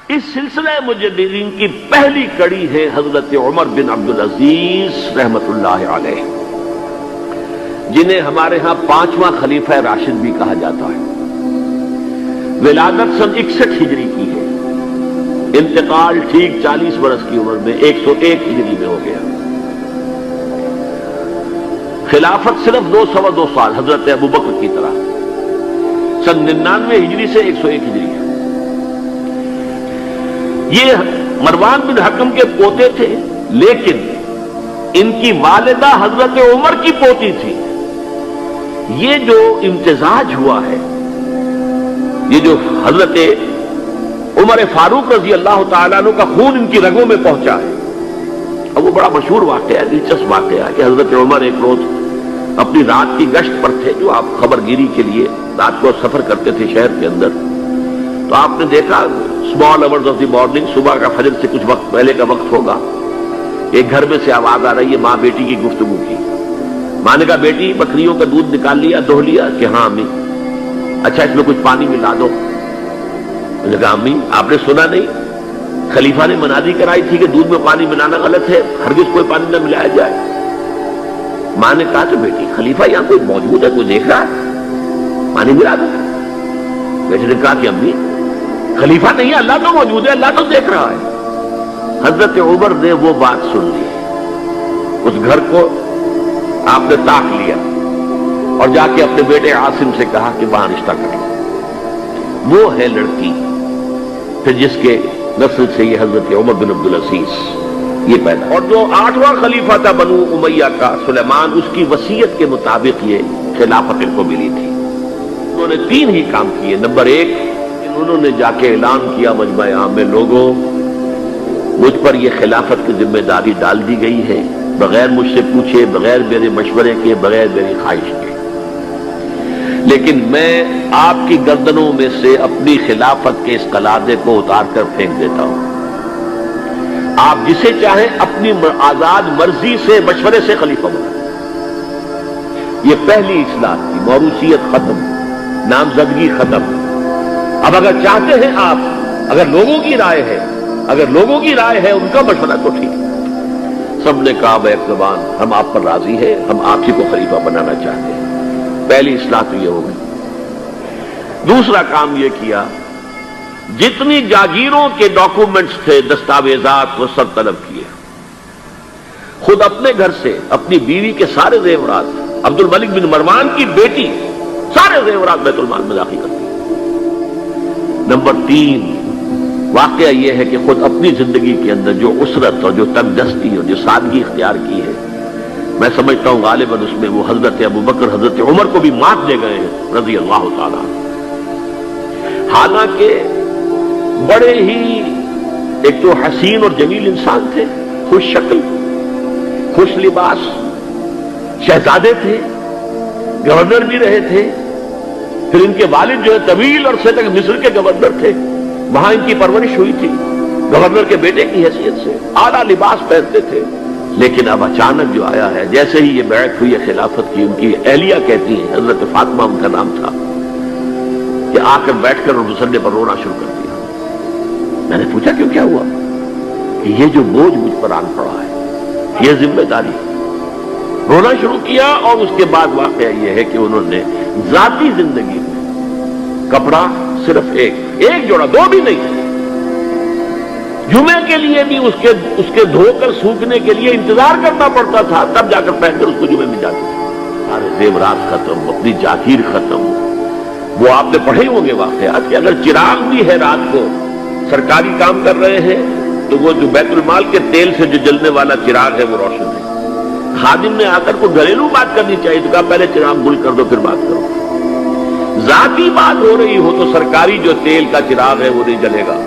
اس سلسلہ مجددین کی پہلی کڑی ہے حضرت عمر بن عبدالعزیز رحمت اللہ علیہ، جنہیں ہمارے ہاں 5واں خلیفہ راشد بھی کہا جاتا ہے۔ ولادت سن 61 ہجری کی ہے، انتقال ٹھیک 40 برس کی عمر میں 101 ہجری میں ہو گیا۔ خلافت صرف 2 سال حضرت ابوبکر کی طرح، سن 99 ہجری سے 101 ہجری ہے۔ یہ مروان بن حکم کے پوتے تھے، لیکن ان کی والدہ حضرت عمر کی پوتی تھی۔ یہ جو امتزاج ہوا ہے، یہ جو حضرت عمر فاروق رضی اللہ تعالیٰ عنہ کا خون ان کی رگوں میں پہنچا ہے، اب وہ بڑا مشہور واقعہ ہے، دلچسپ واقعہ ہے کہ حضرت عمر ایک روز اپنی رات کی گشت پر تھے، جو آپ خبر گیری کے لیے رات کو سفر کرتے تھے شہر کے اندر، تو آپ نے دیکھا small hours of the morning, صبح کا فجر سے کچھ وقت پہلے کا وقت ہوگا، ایک گھر میں سے آواز آ رہی ہے ماں بیٹی کی گفتگو کی۔ ماں نے کہا بیٹی بکریوں کا دودھ نکال لیا، دہو لیا؟ کہ ہاں امی۔ اچھا اس میں کچھ پانی ملا دو۔ میں نے کہا امی آپ نے سنا نہیں، خلیفہ نے منادی کرائی تھی کہ دودھ میں پانی ملانا غلط ہے، ہرگز کوئی پانی نہ ملایا جائے۔ ماں نے کہا کہ بیٹی خلیفہ یہاں کوئی موجود ہے، کوئی دیکھ رہا ہے، پانی ملا دو۔ بیٹی نے کہا کہ امی خلیفہ نہیں ہے، اللہ تو موجود ہے، اللہ تو دیکھ رہا ہے۔ حضرت عمر نے وہ بات سن لی، اس گھر کو آپ نے تاک لیا اور جا کے اپنے بیٹے عاصم سے کہا کہ وہاں رشتہ کر لو۔ وہ ہے لڑکی پھر جس کے نسل سے یہ حضرت عمر بن عبدالعزیز یہ پیدا۔ اور جو 8واں خلیفہ تھا بنو امیہ کا سلیمان، اس کی وصیت کے مطابق یہ خلافت ان کو ملی تھی۔ انہوں نے 3 ہی کام کیے۔ نمبر 1، انہوں نے جا کے اعلان کیا مجمع عام میں، لوگوں مجھ پر یہ خلافت کی ذمہ داری ڈال دی گئی ہے، بغیر مجھ سے پوچھے، بغیر میرے مشورے کے، بغیر میری خواہش کے، لیکن میں آپ کی گردنوں میں سے اپنی خلافت کے اس قلادے کو اتار کر پھینک دیتا ہوں۔ آپ جسے چاہیں اپنی آزاد مرضی سے مشورے سے خلیفہ بنائیں۔ یہ پہلی اصلاح تھی، موروثیت ختم، نامزدگی ختم۔ اب اگر چاہتے ہیں آپ، اگر لوگوں کی رائے ہے ان کا مشورہ تو ٹھیک ہے۔ سب نے کہا بیک زبان ہم آپ پر راضی ہیں، ہم آپ ہی کو خلیفہ بنانا چاہتے ہیں۔ پہلی اصلاح تو یہ ہو گئی۔ دوسرا کام یہ کیا، جتنی جاگیروں کے ڈاکومنٹس تھے، دستاویزات، وہ سب طلب کیے۔ خود اپنے گھر سے اپنی بیوی کے سارے زیورات، عبد الملک بن مروان کی بیٹی سارے زیورات بیت المال میں داخل کرتی۔ نمبر 3، واقعہ یہ ہے کہ خود اپنی زندگی کے اندر جو اسرت اور جو تنگ دستی اور جو سادگی اختیار کی ہے، میں سمجھتا ہوں غالباً اس میں وہ حضرت ابوبکر حضرت عمر کو بھی مات دے گئے ہیں رضی اللہ تعالیٰ۔ حالانکہ بڑے ہی ایک تو حسین اور جمیل انسان تھے، خوش شکل، خوش لباس، شہزادے تھے، گورنر بھی رہے تھے، پھر ان کے والد جو ہے طویل عرصے تک مصر کے گورنر تھے، وہاں ان کی پرورش ہوئی تھی گورنر کے بیٹے کی حیثیت سے، اعلیٰ لباس پہنتے تھے۔ لیکن اب اچانک جو آیا ہے، جیسے ہی یہ بیعت ہوئی ہے خلافت کی، ان کی اہلیہ کہتی ہیں، حضرت فاطمہ ان کا نام تھا، کہ آ کر بیٹھ کر اور مسلے پر رونا شروع کر دیا۔ میں نے پوچھا کیوں، کیا ہوا؟ کہ یہ جو بوجھ مجھ پر آن پڑا ہے، یہ ذمہ داری۔ رونا شروع کیا، اور اس کے بعد واقعہ یہ ہے کہ انہوں نے ذاتی زندگی میں کپڑا صرف ایک جوڑا، 2 بھی نہیں، جمعے کے لیے بھی اس کے دھو کر سوکھنے کے لیے انتظار کرنا پڑتا تھا، تب جا کر پہن کر اس کو جمعے میں جاتے تھے۔ سارے زیورات ختم، اپنی جاگیر ختم۔ وہ آپ نے پڑھے ہوں گے واقعات کہ اگر چراغ بھی ہے رات کو، سرکاری کام کر رہے ہیں، تو وہ جو بیت المال کے تیل سے جو جلنے والا چراغ ہے وہ روشن ہے۔ خادم نے آ کر کو گھریلو بات کرنی چاہیے تو کہا پہلے چراغ گل کر دو پھر بات کرو۔ ذاتی بات ہو رہی ہو تو سرکاری جو تیل کا چراغ ہے وہ نہیں جلے گا۔